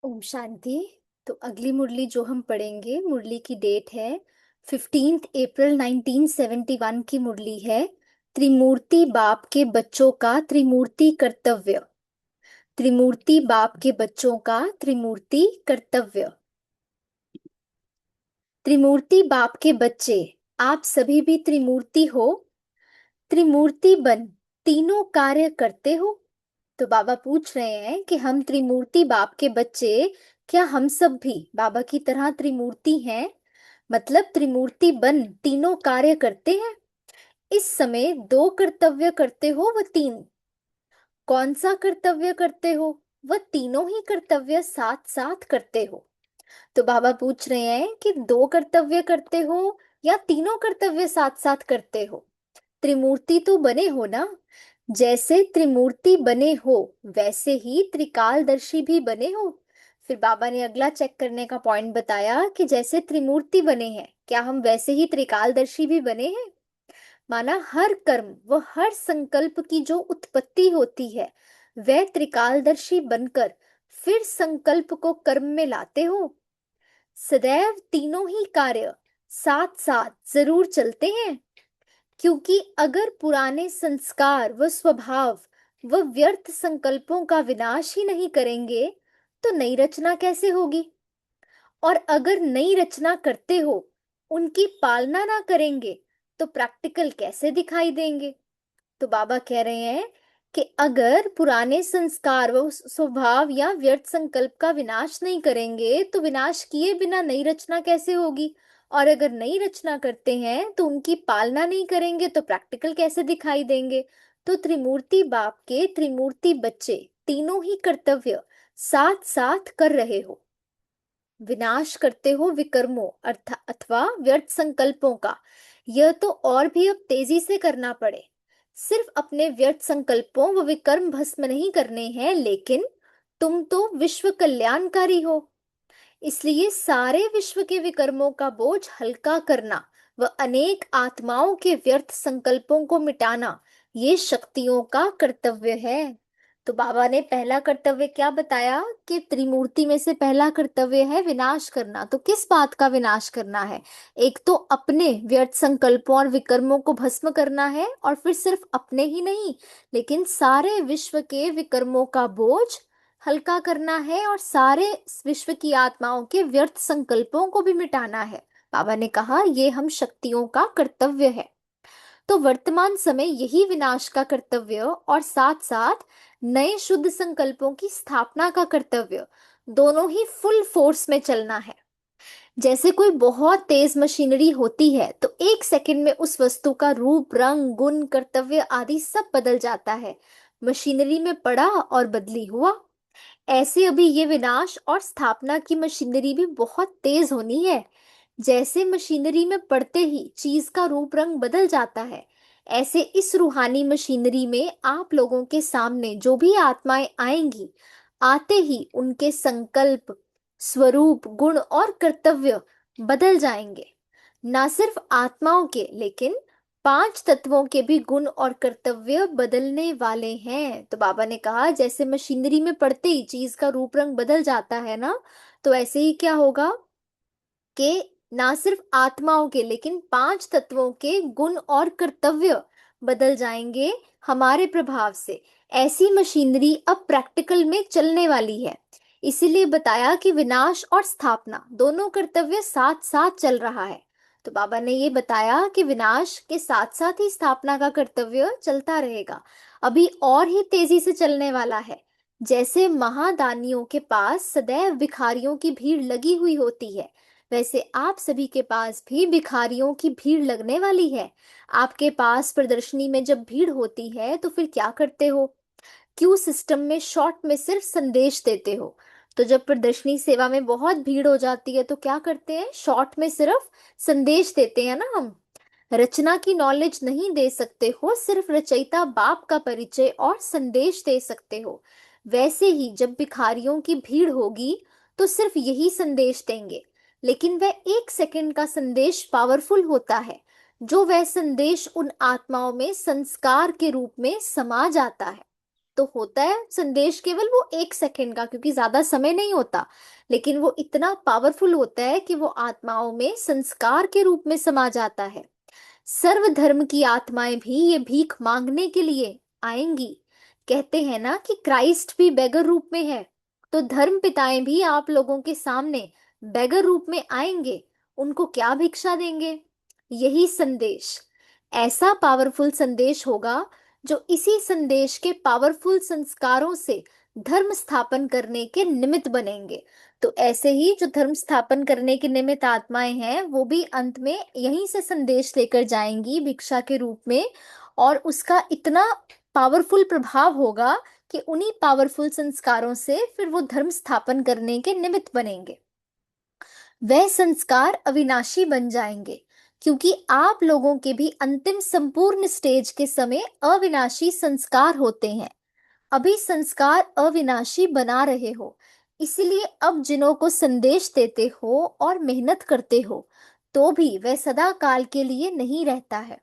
ओम शांति। तो अगली मुरली जो हम पढ़ेंगे, मुरली की डेट है 15 अप्रैल 1971 की मुरली है। त्रिमूर्ति बाप के बच्चों का त्रिमूर्ति कर्तव्य। त्रिमूर्ति बाप के बच्चों का त्रिमूर्ति कर्तव्य। त्रिमूर्ति बाप के बच्चे, आप सभी भी त्रिमूर्ति हो। त्रिमूर्ति बन तीनों कार्य करते हो। तो बाबा पूछ रहे हैं कि हम त्रिमूर्ति बाप के बच्चे, क्या हम सब भी बाबा की तरह त्रिमूर्ति हैं? मतलब त्रिमूर्ति बन तीनों कार्य करते हैं। इस समय दो कर्तव्य करते हो व तीन? कौन सा कर्तव्य करते हो? वह तीनों ही कर्तव्य साथ साथ करते हो। तो बाबा पूछ रहे हैं कि दो कर्तव्य करते हो या तीनों कर्तव्य साथ साथ करते हो? त्रिमूर्ति तो बने हो ना। जैसे त्रिमूर्ति बने हो वैसे ही त्रिकालदर्शी भी बने हो। फिर बाबा ने अगला चेक करने का पॉइंट बताया कि जैसे त्रिमूर्ति बने हैं, क्या हम वैसे ही त्रिकालदर्शी भी बने हैं? माना हर कर्म व हर संकल्प की जो उत्पत्ति होती है, वह त्रिकालदर्शी बनकर फिर संकल्प को कर्म में लाते हो। सदैव तीनों ही कार्य साथ साथ जरूर चलते हैं, क्योंकि अगर पुराने संस्कार व स्वभाव व व्यर्थ संकल्पों का विनाश ही नहीं करेंगे तो नई रचना कैसे होगी? और अगर नई रचना करते हो, उनकी पालना ना करेंगे तो प्रैक्टिकल कैसे दिखाई देंगे? तो बाबा कह रहे हैं कि अगर पुराने संस्कार व स्वभाव या व्यर्थ संकल्प का विनाश नहीं करेंगे तो विनाश किए बिना नई रचना कैसे होगी? और अगर नई रचना करते हैं तो उनकी पालना नहीं करेंगे तो प्रैक्टिकल कैसे दिखाई देंगे? तो त्रिमूर्ति बाप के त्रिमूर्ति बच्चे तीनों ही कर्तव्य साथ साथ कर रहे हो। विनाश करते हो विकर्मों अर्थ अथवा व्यर्थ संकल्पों का। यह तो और भी अब तेजी से करना पड़े। सिर्फ अपने व्यर्थ संकल्पों व विकर्म भस्म नहीं करने हैं, लेकिन तुम तो विश्व कल्याणकारी हो। इसलिए सारे विश्व के विकर्मों का बोझ हल्का करना व अनेक आत्माओं के व्यर्थ संकल्पों को मिटाना, ये शक्तियों का कर्तव्य है। तो बाबा ने पहला कर्तव्य क्या बताया कि त्रिमूर्ति में से पहला कर्तव्य है विनाश करना। तो किस बात का विनाश करना है? एक तो अपने व्यर्थ संकल्पों और विकर्मों को भस्म करना है, और फिर सिर्फ अपने ही नहीं, लेकिन सारे विश्व के विकर्मों का बोझ हल्का करना है और सारे विश्व की आत्माओं के व्यर्थ संकल्पों को भी मिटाना है। बाबा ने कहा ये हम शक्तियों का कर्तव्य है। तो वर्तमान समय यही विनाश का कर्तव्य और साथ साथ नए शुद्ध संकल्पों की स्थापना का कर्तव्य, दोनों ही फुल फोर्स में चलना है। जैसे कोई बहुत तेज मशीनरी होती है तो एक सेकंड में उस वस्तु का रूप, रंग, गुण, कर्तव्य आदि सब बदल जाता है। मशीनरी में पड़ा और बदली हुआ। ऐसे अभी ये विनाश और स्थापना की मशीनरी भी बहुत तेज होनी है। जैसे मशीनरी में पड़ते ही चीज का रूप रंग बदल जाता है, ऐसे इस रूहानी मशीनरी में आप लोगों के सामने जो भी आत्माएं आएंगी, आते ही उनके संकल्प, स्वरूप, गुण और कर्तव्य बदल जाएंगे। ना सिर्फ आत्माओं के, लेकिन पांच तत्वों के भी गुण और कर्तव्य बदलने वाले हैं। तो बाबा ने कहा जैसे मशीनरी में पड़ते ही चीज का रूप रंग बदल जाता है ना, तो ऐसे ही क्या होगा कि ना सिर्फ आत्माओं के, लेकिन पांच तत्वों के गुण और कर्तव्य बदल जाएंगे हमारे प्रभाव से। ऐसी मशीनरी अब प्रैक्टिकल में चलने वाली है। इसीलिए बताया कि विनाश और स्थापना दोनों कर्तव्य साथ साथ चल रहा है। तो बाबा ने ये बताया कि विनाश के साथ साथ ही स्थापना का कर्तव्य चलता रहेगा, अभी और ही तेजी से चलने वाला है। जैसे महादानियों के पास सदैव भिखारियों की भीड़ लगी हुई होती है, वैसे आप सभी के पास भी भिखारियों की भीड़ लगने वाली है। आपके पास प्रदर्शनी में जब भीड़ होती है तो फिर क्या करते हो? क्यू सिस्टम में शॉर्ट में सिर्फ संदेश देते हो। तो जब प्रदर्शनी सेवा में बहुत भीड़ हो जाती है तो क्या करते हैं? शॉर्ट में सिर्फ संदेश देते हैं ना हम। रचना की नॉलेज नहीं दे सकते हो, सिर्फ रचयिता बाप का परिचय और संदेश दे सकते हो। वैसे ही जब भिखारियों की भीड़ होगी तो सिर्फ यही संदेश देंगे, लेकिन वह एक सेकंड का संदेश पावरफुल होता है। जो वह संदेश उन आत्माओं में संस्कार के रूप में समा जाता है। तो होता है संदेश केवल वो 1 सेकंड का, क्योंकि ज्यादा समय नहीं होता, लेकिन वो इतना पावरफुल होता है कि वो आत्माओं में संस्कार के रूप में समा जाता है। सर्वधर्म की आत्माएं भी ये भीख मांगने के लिए आएंगी। कहते हैं ना कि क्राइस्ट भी बेगर रूप में है, तो धर्म पिताएं भी आप लोगों के सामने बेगर रूप में आएंगे। उनको क्या भिक्षा देंगे? यही संदेश, ऐसा पावरफुल संदेश होगा जो इसी संदेश के पावरफुल संस्कारों से धर्म स्थापन करने के निमित्त बनेंगे। तो ऐसे ही जो धर्म स्थापन करने के निमित्त आत्माएं हैं, वो भी अंत में यहीं से संदेश लेकर जाएंगी भिक्षा के रूप में, और उसका इतना पावरफुल प्रभाव होगा कि उन्हीं पावरफुल संस्कारों से फिर वो धर्म स्थापन करने के निमित्त बनेंगे। वह संस्कार अविनाशी बन जाएंगे, क्योंकि आप लोगों के भी अंतिम संपूर्ण स्टेज के समय अविनाशी संस्कार होते हैं। अभी संस्कार अविनाशी बना रहे हो, इसलिए अब जिनों को संदेश देते हो और मेहनत करते हो, तो भी वह सदा काल के लिए नहीं रहता है।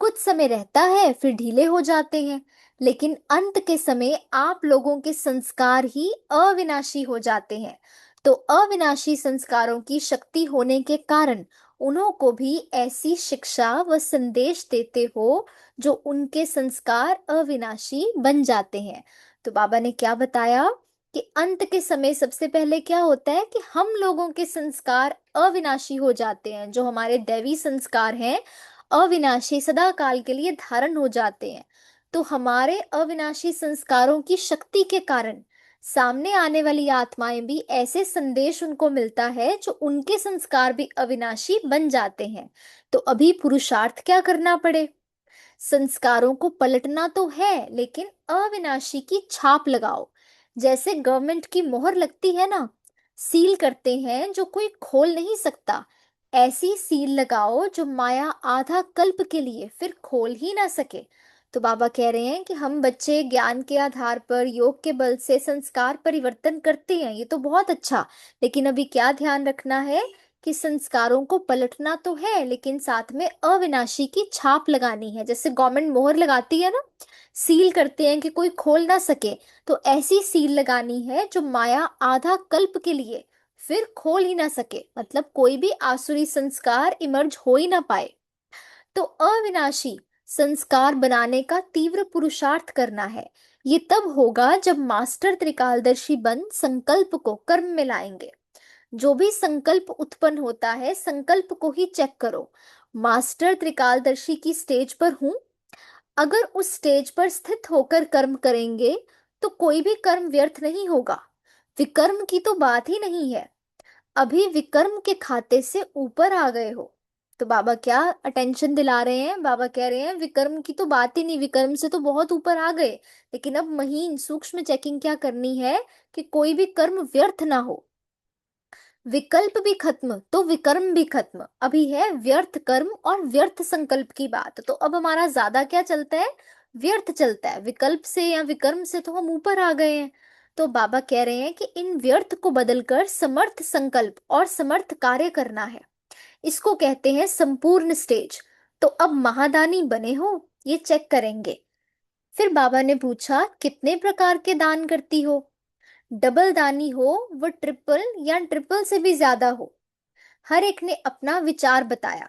कुछ समय रहता है, फिर ढीले हो जाते हैं, लेकिन अंत के समय आप लोगों के संस्कार ही अविनाशी हो जाते हैं। तो अविनाशी संस्कारों की शक्ति होने के कारण उन्हों को भी ऐसी शिक्षा व संदेश देते हो जो उनके संस्कार अविनाशी बन जाते हैं। तो बाबा ने क्या बताया कि अंत के समय सबसे पहले क्या होता है कि हम लोगों के संस्कार अविनाशी हो जाते हैं, जो हमारे दैवी संस्कार हैं अविनाशी सदा काल के लिए धारण हो जाते हैं। तो हमारे अविनाशी संस्कारों की शक्ति के कारण सामने आने वाली आत्माएं भी ऐसे संदेश उनको मिलता है जो उनके संस्कार भी अविनाशी बन जाते हैं। तो अभी पुरुषार्थ क्या करना पड़े? संस्कारों को पलटना तो है, लेकिन अविनाशी की छाप लगाओ। जैसे गवर्नमेंट की मोहर लगती है ना, सील करते हैं जो कोई खोल नहीं सकता, ऐसी सील लगाओ जो माया आधा कल्प के लिए फिर खोल ही ना सके। तो बाबा कह रहे हैं कि हम बच्चे ज्ञान के आधार पर योग के बल से संस्कार परिवर्तन करते हैं, ये तो बहुत अच्छा, लेकिन अभी क्या ध्यान रखना है कि संस्कारों को पलटना तो है, लेकिन साथ में अविनाशी की छाप लगानी है। जैसे गवर्नमेंट मोहर लगाती है ना, सील करते हैं कि कोई खोल ना सके, तो ऐसी सील लगानी है जो माया आधा कल्प के लिए फिर खोल ही ना सके, मतलब कोई भी आसुरी संस्कार इमर्ज हो ही ना पाए। तो अविनाशी संस्कार बनाने का तीव्र पुरुषार्थ करना है। ये तब होगा जब मास्टर त्रिकालदर्शी बन संकल्प को कर्म में लाएंगे। जो भी संकल्प उत्पन्न होता है, संकल्प को ही चेक करो। मास्टर त्रिकालदर्शी की स्टेज पर हूं, अगर उस स्टेज पर स्थित होकर कर्म करेंगे तो कोई भी कर्म व्यर्थ नहीं होगा। विकर्म की तो बात ही नहीं है, अभी विकर्म के खाते से ऊपर आ गए हो। तो बाबा क्या अटेंशन दिला रहे हैं? बाबा कह रहे हैं विकर्म की तो बात ही नहीं, विकर्म से तो बहुत ऊपर आ गए, लेकिन अब महीन सूक्ष्म चेकिंग क्या करनी है कि कोई भी कर्म व्यर्थ ना हो। विकल्प भी खत्म तो विकर्म भी खत्म, अभी है व्यर्थ कर्म और व्यर्थ संकल्प की बात। तो अब हमारा ज्यादा क्या चलता है? व्यर्थ चलता है। विकल्प से या विकर्म से तो हम ऊपर आ गए हैं। तो बाबा कह रहे हैं कि इन व्यर्थ को बदलकर समर्थ संकल्प और समर्थ कार्य करना है। इसको कहते हैं संपूर्ण स्टेज। तो अब महादानी बने हो, ये चेक करेंगे। फिर बाबा ने पूछा कितने प्रकार के दान करती हो? डबल दानी हो वो ट्रिपल या ट्रिपल से भी ज्यादा हो? हर एक ने अपना विचार बताया।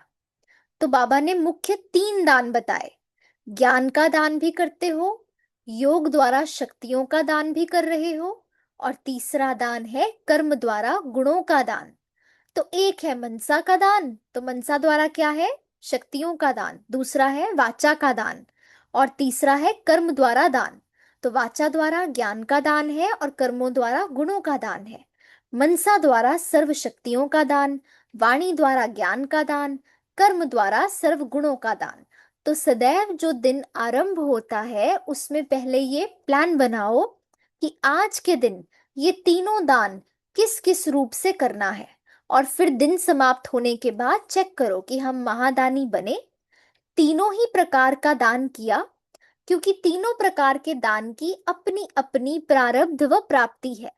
तो बाबा ने मुख्य 3 दान बताए। ज्ञान का दान भी करते हो, योग द्वारा शक्तियों का दान भी कर रहे हो, और तीसरा दान है कर्म द्वारा गुणों का दान। तो एक है मनसा का दान, तो मनसा द्वारा क्या है? शक्तियों का दान। दूसरा है वाचा का दान, और तीसरा है कर्म द्वारा दान। तो वाचा द्वारा ज्ञान का दान है और कर्मों द्वारा गुणों का दान है। मनसा द्वारा सर्व शक्तियों का दान, वाणी द्वारा ज्ञान का दान, कर्म द्वारा सर्व गुणों का दान। तो सदैव जो दिन आरंभ होता है उसमें पहले ये प्लान बनाओ कि आज के दिन ये तीनों दान किस किस रूप से करना है, और फिर दिन समाप्त होने के बाद चेक करो कि हम महादानी बने, तीनों ही प्रकार का दान किया, क्योंकि तीनों प्रकार के दान की अपनी अपनी प्रारब्ध व प्राप्ति है।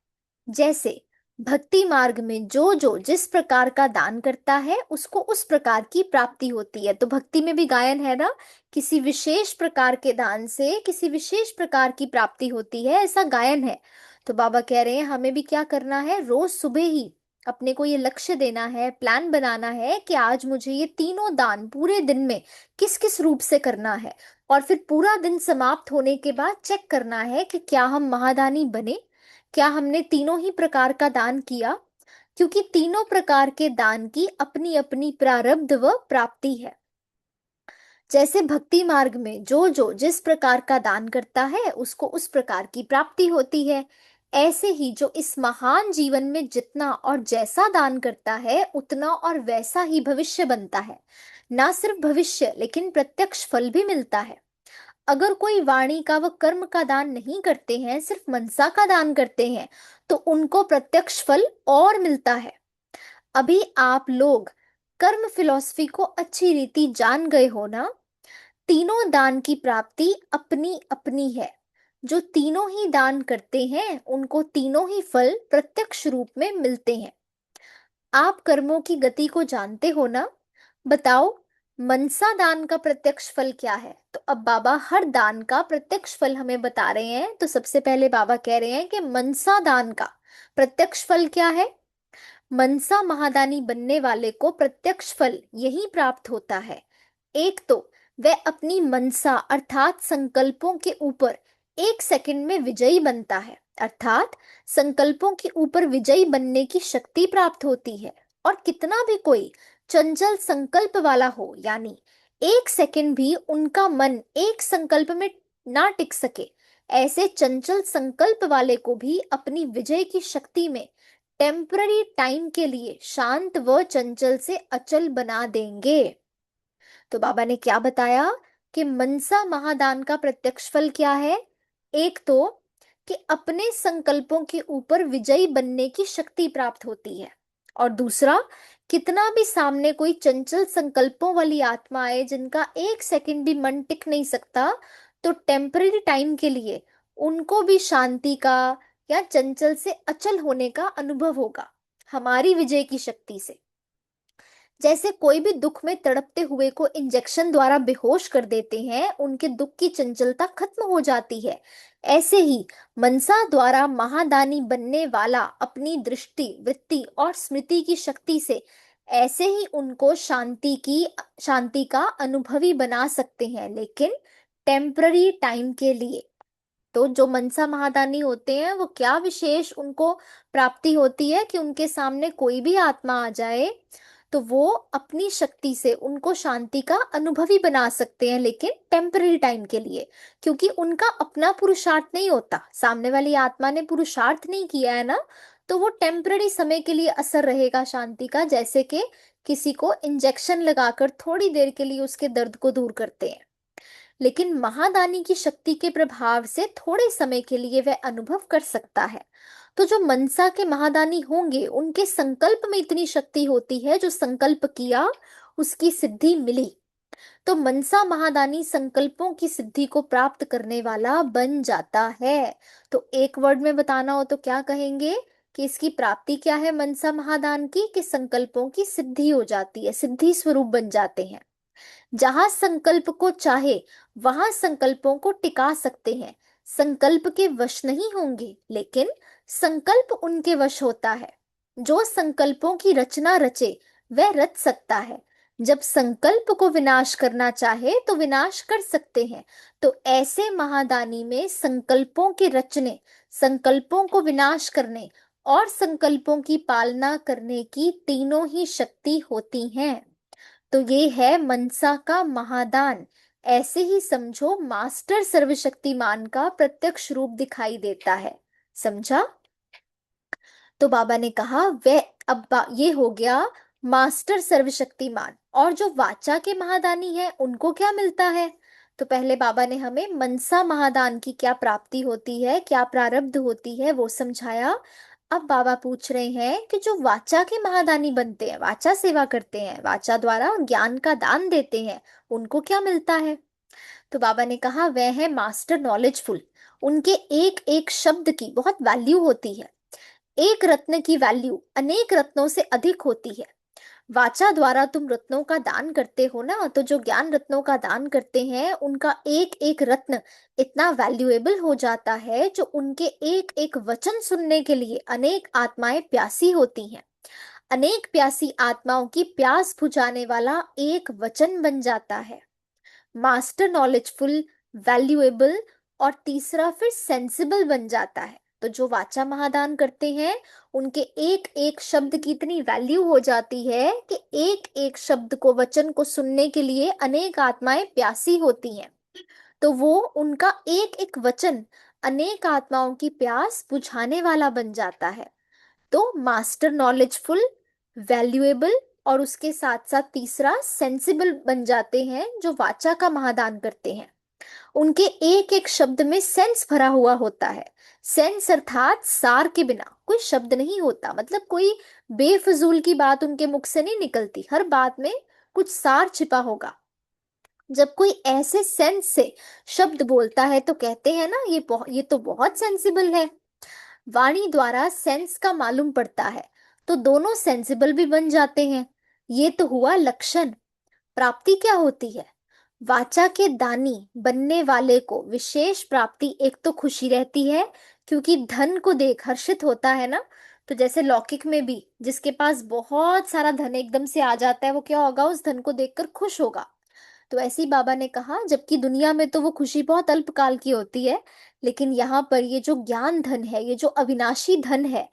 जैसे भक्ति मार्ग में जो जो जिस प्रकार का दान करता है उसको उस प्रकार की प्राप्ति होती है। तो भक्ति में भी गायन है ना, किसी विशेष प्रकार के दान से किसी विशेष प्रकार की प्राप्ति होती है, ऐसा गायन है। तो बाबा कह रहे हैं हमें भी क्या करना है, रोज सुबह ही अपने को ये लक्ष्य देना है, प्लान बनाना है कि आज मुझे ये तीनों दान पूरे दिन में किस किस रूप से करना है। और फिर पूरा दिन समाप्त होने के बाद चेक करना है कि क्या हम महादानी बने, क्या हमने तीनों ही प्रकार का दान किया। क्योंकि तीनों प्रकार के दान की अपनी अपनी प्रारब्ध व प्राप्ति है। जैसे भक्ति मार्ग में जो जो जिस प्रकार का दान करता है उसको उस प्रकार की प्राप्ति होती है, ऐसे ही जो इस महान जीवन में जितना और जैसा दान करता है उतना और वैसा ही भविष्य बनता है। ना सिर्फ भविष्य लेकिन प्रत्यक्ष फल भी मिलता है। अगर कोई वाणी का व कर्म का दान नहीं करते हैं, सिर्फ मनसा का दान करते हैं, तो उनको प्रत्यक्ष फल और मिलता है। अभी आप लोग कर्म फिलॉसफी को अच्छी रीति जान गए हो ना। तीनों दान की प्राप्ति अपनी अपनी है। जो तीनों ही दान करते हैं उनको तीनों ही फल प्रत्यक्ष रूप में मिलते हैं। आप कर्मों की गति को जानते हो ना। बताओ, मनसा दान का प्रत्यक्ष फल क्या है। तो अब बाबा हर दान का प्रत्यक्ष फल हमें बता रहे हैं। तो सबसे पहले बाबा कह रहे हैं कि मनसा दान का प्रत्यक्ष फल क्या है। मनसा महादानी बनने वाले को प्रत्यक्ष फल यही प्राप्त होता है। एक तो वह अपनी मनसा अर्थात संकल्पों के ऊपर एक सेकंड में विजयी बनता है, अर्थात संकल्पों के ऊपर विजयी बनने की शक्ति प्राप्त होती है। और कितना भी कोई चंचल संकल्प वाला हो, यानी एक सेकंड भी उनका मन एक संकल्प में ना टिक सके, ऐसे चंचल संकल्प वाले को भी अपनी विजय की शक्ति में टेम्पररी टाइम के लिए शांत व चंचल से अचल बना देंगे। तो बाबा ने क्या बताया कि मनसा महादान का प्रत्यक्ष फल क्या है। एक तो कि अपने संकल्पों के ऊपर विजयी बनने की शक्ति प्राप्त होती है। और दूसरा, कितना भी सामने कोई चंचल संकल्पों वाली आत्मा आए जिनका एक सेकंड भी मन टिक नहीं सकता, तो टेम्पररी टाइम के लिए उनको भी शांति का या चंचल से अचल होने का अनुभव होगा हमारी विजय की शक्ति से। जैसे कोई भी दुख में तड़पते हुए को इंजेक्शन द्वारा बेहोश कर देते हैं, उनके दुख की चंचलता खत्म हो जाती है। ऐसे ही मनसा द्वारा महादानी बनने वाला अपनी दृष्टि वृत्ति और स्मृति की शक्ति से ऐसे ही उनको शांति का अनुभवी बना सकते हैं, लेकिन टेम्पररी टाइम के लिए। तो जो मनसा महादानी होते हैं वो क्या विशेष उनको प्राप्ति होती है कि उनके सामने कोई भी आत्मा आ जाए तो वो अपनी शक्ति से उनको शांति का अनुभवी बना सकते हैं, लेकिन टेम्पररी टाइम के लिए। क्योंकि उनका अपना पुरुषार्थ नहीं होता, सामने वाली आत्मा ने पुरुषार्थ नहीं किया है ना, तो वो टेम्पररी समय के लिए असर रहेगा शांति का। जैसे कि किसी को इंजेक्शन लगाकर थोड़ी देर के लिए उसके दर्द को दूर करते हैं, लेकिन महादानी की शक्ति के प्रभाव से थोड़े समय के लिए वह अनुभव कर सकता है। तो जो मनसा के महादानी होंगे उनके संकल्प में इतनी शक्ति होती है, जो संकल्प किया उसकी सिद्धि मिली। तो मनसा महादानी संकल्पों की सिद्धि को प्राप्त करने वाला बन जाता है। तो एक वर्ड में बताना हो तो क्या कहेंगे कि इसकी प्राप्ति क्या है मनसा महादान की, कि संकल्पों की सिद्धि हो जाती है, सिद्धि स्वरूप बन जाते हैं। जहां संकल्प को चाहे वहां संकल्पों को टिका सकते हैं। संकल्प के वश नहीं होंगे, लेकिन संकल्प उनके वश होता है। जो संकल्पों की रचना रचे वह रच सकता है। जब संकल्प को विनाश करना चाहे तो विनाश कर सकते हैं। तो ऐसे महादानी में संकल्पों के रचने, संकल्पों को विनाश करने और संकल्पों की पालना करने की तीनों ही शक्ति होती हैं। तो ये है मनसा का महादान। ऐसे ही समझो मास्टर सर्वशक्तिमान का प्रत्यक्ष रूप दिखाई देता है। समझा। तो बाबा ने कहा वह ये हो गया मास्टर सर्वशक्तिमान। और जो वाचा के महादानी है उनको क्या मिलता है। तो पहले बाबा ने हमें मनसा महादान की क्या प्राप्ति होती है, क्या प्रारब्ध होती है, वो समझाया। अब बाबा पूछ रहे हैं कि जो वाचा के महादानी बनते हैं, वाचा सेवा करते हैं, वाचा द्वारा ज्ञान का दान देते हैं, उनको क्या मिलता है। तो बाबा ने कहा वह है मास्टर नॉलेजफुल। उनके एक एक शब्द की बहुत वैल्यू होती है। एक रत्न की वैल्यू अनेक रत्नों से अधिक होती है। वाचा द्वारा तुम रत्नों का दान करते हो ना, तो जो ज्ञान रत्नों का दान करते हैं उनका एक एक रत्न इतना वैल्यूएबल हो जाता है, जो उनके एक एक वचन सुनने के लिए अनेक आत्माएं प्यासी होती हैं। अनेक प्यासी आत्माओं की प्यास बुझाने वाला एक वचन बन जाता है। मास्टर नॉलेजफुल, वैल्यूएबल, और तीसरा फिर सेंसिबल बन जाता है। तो जो वाचा महादान करते हैं उनके एक एक शब्द की इतनी वैल्यू हो जाती है कि एक एक शब्द को, वचन को सुनने के लिए अनेक आत्माएं प्यासी होती हैं। तो वो उनका एक एक वचन अनेक आत्माओं की प्यास बुझाने वाला बन जाता है। तो मास्टर नॉलेजफुल, वैल्यूएबल, और उसके साथ साथ तीसरा सेंसिबल बन जाते हैं जो वाचा का महादान करते हैं। उनके एक एक शब्द में सेंस भरा हुआ होता है। सेंस अर्थात सार के बिना कोई शब्द नहीं होता, मतलब कोई बेफजूल की बात उनके मुख से नहीं निकलती, हर बात में कुछ सार छिपा होगा। जब कोई ऐसे सेंस से शब्द बोलता है तो कहते हैं ना, ये तो बहुत सेंसिबल है। वाणी द्वारा सेंस का मालूम पड़ता है, तो दोनों सेंसिबल भी बन जाते हैं। ये तो हुआ लक्षण। प्राप्ति क्या होती है? वाचा के दानी बनने वाले को विशेष प्राप्ति एक तो खुशी रहती है, क्योंकि धन को देख हर्षित होता है ना। तो जैसे लौकिक में भी जिसके पास बहुत सारा धन एकदम से आ जाता है, वो क्या होगा, उस धन को देखकर खुश होगा। तो ऐसे ही बाबा ने कहा, जबकि दुनिया में तो वो खुशी बहुत अल्पकाल की होती है, लेकिन यहाँ पर ये जो ज्ञान धन है, ये जो अविनाशी धन है,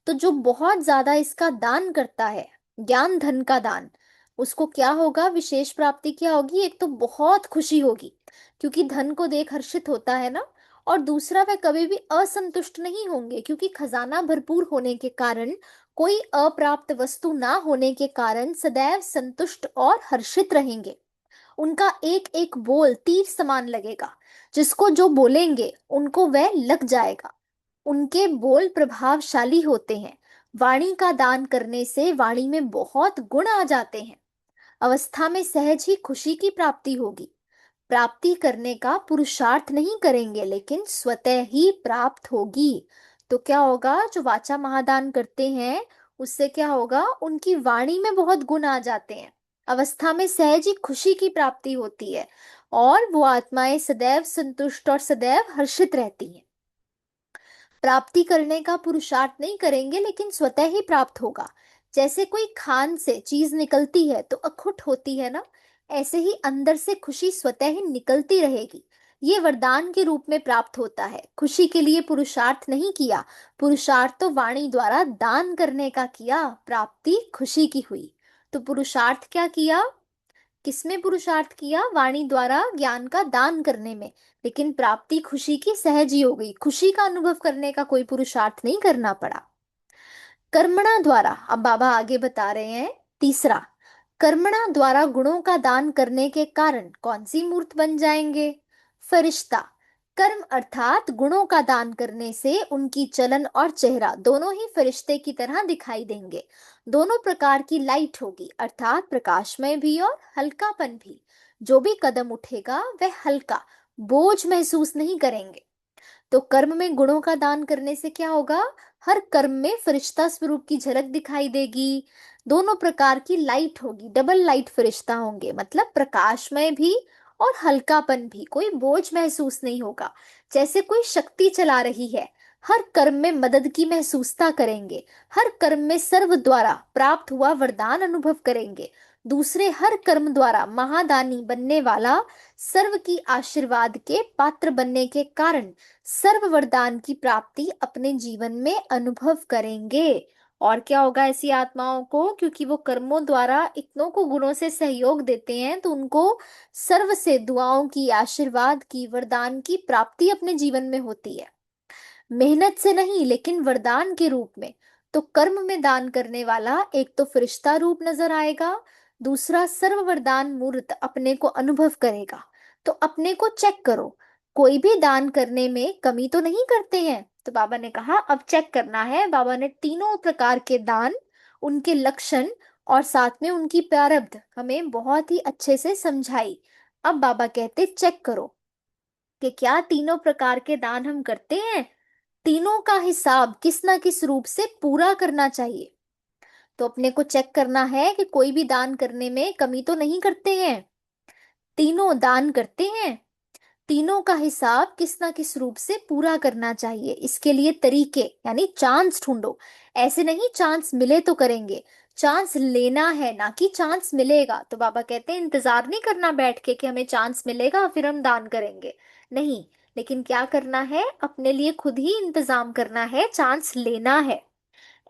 तो जो बहुत ज्यादा इसका दान करता है, ज्ञान धन का दान, उसको क्या होगा, विशेष प्राप्ति क्या होगी, एक तो बहुत खुशी होगी क्योंकि धन को देख हर्षित होता है ना, और दूसरा वह कभी भी असंतुष्ट नहीं होंगे, क्योंकि खजाना भरपूर होने के कारण, कोई अप्राप्त वस्तु ना होने के कारण सदैव संतुष्ट और हर्षित रहेंगे। उनका एक एक बोल तीर समान लगेगा, जिसको जो बोलेंगे उनको वह लग जाएगा। उनके बोल प्रभावशाली होते हैं। वाणी का दान करने से वाणी में बहुत गुण आ जाते हैं। अवस्था में सहज ही खुशी की प्राप्ति होगी। प्राप्ति करने का पुरुषार्थ नहीं करेंगे, लेकिन स्वतः ही प्राप्त होगी। तो क्या होगा, जो वाचा महादान करते हैं उससे क्या होगा, उनकी वाणी में बहुत गुण आ जाते हैं। अवस्था में सहज ही खुशी की प्राप्ति होती है, और वो आत्माएं सदैव संतुष्ट और सदैव हर्षित रहती हैं। प्राप्ति करने का पुरुषार्थ नहीं करेंगे, लेकिन स्वतः ही प्राप्त होगा। जैसे कोई खान से चीज निकलती है तो अखुट होती है ना, ऐसे ही अंदर से खुशी स्वतः ही निकलती रहेगी। ये वरदान के रूप में प्राप्त होता है। खुशी के लिए पुरुषार्थ नहीं किया, पुरुषार्थ तो वाणी द्वारा दान करने का किया, प्राप्ति खुशी की हुई। तो पुरुषार्थ क्या किया, किसमें पुरुषार्थ किया, वाणी द्वारा ज्ञान का दान करने में, लेकिन प्राप्ति खुशी की सहज ही हो गई। खुशी का अनुभव करने का कोई पुरुषार्थ नहीं करना पड़ा। कर्मणा द्वारा, अब बाबा आगे बता रहे हैं तीसरा, कर्मणा द्वारा गुणों का दान करने के कारण कौन सी मूर्त बन जाएंगे? फरिश्ता। कर्म अर्थात गुणों का दान करने से उनकी चलन और चेहरा दोनों ही फरिश्ते की तरह दिखाई देंगे। दोनों प्रकार की लाइट होगी, अर्थात प्रकाशमय भी और हल्कापन भी। जो भी कदम उठेगा वह हल्का, बोझ महसूस नहीं करेंगे। तो कर्म में गुणों का दान करने से क्या होगा, हर कर्म में फरिश्ता स्वरूप की झलक दिखाई देगी। दोनों प्रकार की लाइट होगी, डबल लाइट फरिश्ता होंगे, मतलब प्रकाशमय भी और हल्कापन भी, कोई बोझ महसूस नहीं होगा। जैसे कोई शक्ति चला रही है, हर कर्म में मदद की महसूसता करेंगे। हर कर्म में सर्व द्वारा प्राप्त हुआ वरदान अनुभव करेंगे। दूसरे हर कर्म द्वारा महादानी बनने वाला सर्व की आशीर्वाद के पात्र बनने के कारण सर्व वरदान की प्राप्ति अपने जीवन में अनुभव करेंगे। और क्या होगा ऐसी आत्माओं को, क्योंकि वो कर्मों द्वारा इतनों को गुणों से सहयोग देते हैं, तो उनको सर्व से दुआओं की, आशीर्वाद की, वरदान की प्राप्ति अपने जीवन में होती है। मेहनत से नहीं, लेकिन वरदान के रूप में। तो कर्म में दान करने वाला एक तो फरिश्ता रूप नजर आएगा, दूसरा सर्व वरदान मूर्त अपने को अनुभव करेगा। तो अपने को चेक करो, कोई भी दान करने में कमी तो नहीं करते हैं। तो बाबा ने कहा अब चेक करना है। बाबा ने तीनों प्रकार के दान, उनके लक्षण और साथ में उनकी प्रारब्ध हमें बहुत ही अच्छे से समझाई। अब बाबा कहते चेक करो कि क्या तीनों प्रकार के दान हम करते हैं। तीनों का हिसाब किस ना किस रूप से पूरा करना चाहिए। तो अपने को चेक करना है कि कोई भी दान करने में कमी तो नहीं करते हैं, तीनों दान करते हैं, तीनों का हिसाब किस ना किस रूप से पूरा करना चाहिए। इसके लिए तरीके यानी चांस ढूंढो। ऐसे नहीं चांस मिले तो करेंगे, चांस लेना है ना कि चांस मिलेगा। तो बाबा कहते हैं इंतजार नहीं करना बैठ के कि हमें चांस मिलेगा फिर हम दान करेंगे, नहीं। लेकिन क्या करना है, अपने लिए खुद ही इंतजाम करना है, चांस लेना है।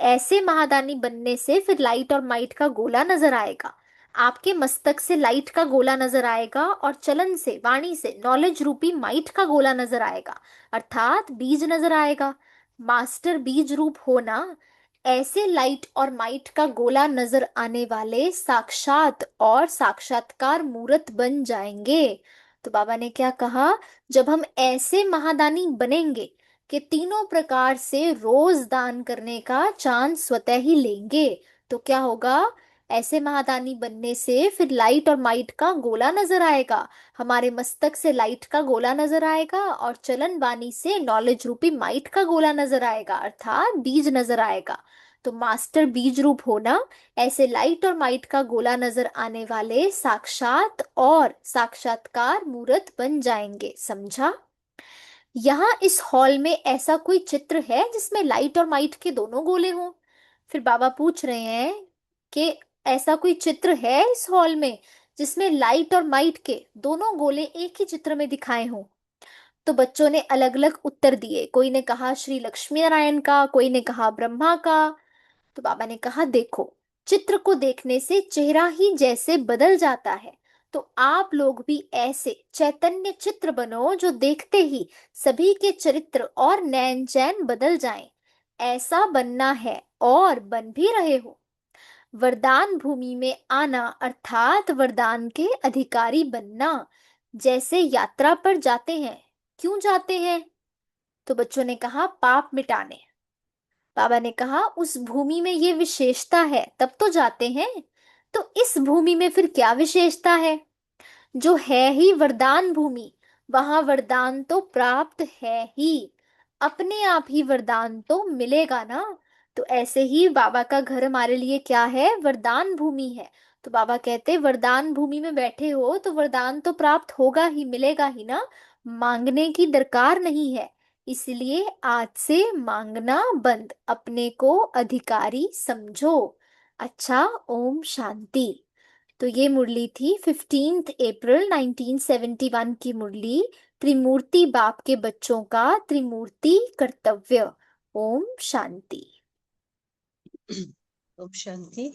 ऐसे महादानी बनने से फिर लाइट और माइट का गोला नजर आएगा। आपके मस्तक से लाइट का गोला नजर आएगा और चलन से, वाणी से नॉलेज रूपी माइट का गोला नजर आएगा, अर्थात बीज नजर आएगा। मास्टर बीज रूप होना, ऐसे लाइट और माइट का गोला नजर आने वाले साक्षात और साक्षात्कार मूर्त बन जाएंगे। तो बाबा ने क्या कहा, जब हम ऐसे महादानी बनेंगे कि तीनों प्रकार से रोज दान करने का चांस स्वतः ही लेंगे, तो क्या होगा, ऐसे महादानी बनने से फिर लाइट और माइट का गोला नजर आएगा। हमारे मस्तक से लाइट का गोला नजर आएगा और चलन वाणी से नॉलेज रूपी माइट का गोला नजर आएगा, अर्थात बीज नजर आएगा। तो मास्टर बीज रूप होना, ऐसे लाइट और माइट का गोला नजर आने वाले साक्षात और साक्षात्कार मूर्त बन जाएंगे। समझा। यहाँ इस हॉल में ऐसा कोई चित्र है जिसमें लाइट और माइट के दोनों गोले हों। फिर बाबा पूछ रहे हैं कि ऐसा कोई चित्र है इस हॉल में जिसमें लाइट और माइट के दोनों गोले एक ही चित्र में दिखाए हों। तो बच्चों ने अलग अलग उत्तर दिए, कोई ने कहा श्री लक्ष्मी नारायण का, कोई ने कहा ब्रह्मा का। तो बाबा ने कहा देखो, चित्र को देखने से चेहरा ही जैसे बदल जाता है, तो आप लोग भी ऐसे चैतन्य चित्र बनो जो देखते ही सभी के चरित्र और नैन चैन बदल जाएं। ऐसा बनना है और बन भी रहे हो। वरदान भूमि में आना अर्थात वरदान के अधिकारी बनना। जैसे यात्रा पर जाते हैं, क्यों जाते हैं? तो बच्चों ने कहा पाप मिटाने। बाबा ने कहा उस भूमि में ये विशेषता है तब तो जाते हैं। तो इस भूमि में फिर क्या विशेषता है? जो है ही वरदान भूमि, वहां वरदान तो प्राप्त है ही, अपने आप ही वरदान तो मिलेगा ना। तो ऐसे ही बाबा का घर हमारे लिए क्या है, वरदान भूमि है। तो बाबा कहते वरदान भूमि में बैठे हो तो वरदान तो प्राप्त होगा ही, मिलेगा ही ना, मांगने की दरकार नहीं है। इसलिए आज से मांगना बंद, अपने को अधिकारी समझो। अच्छा, ओम शांति। तो ये मुरली थी 15 अप्रैल 1971 की मुरली, त्रिमूर्ति बाप के बच्चों का त्रिमूर्ति कर्तव्य। ओम शांति। ओम शांति।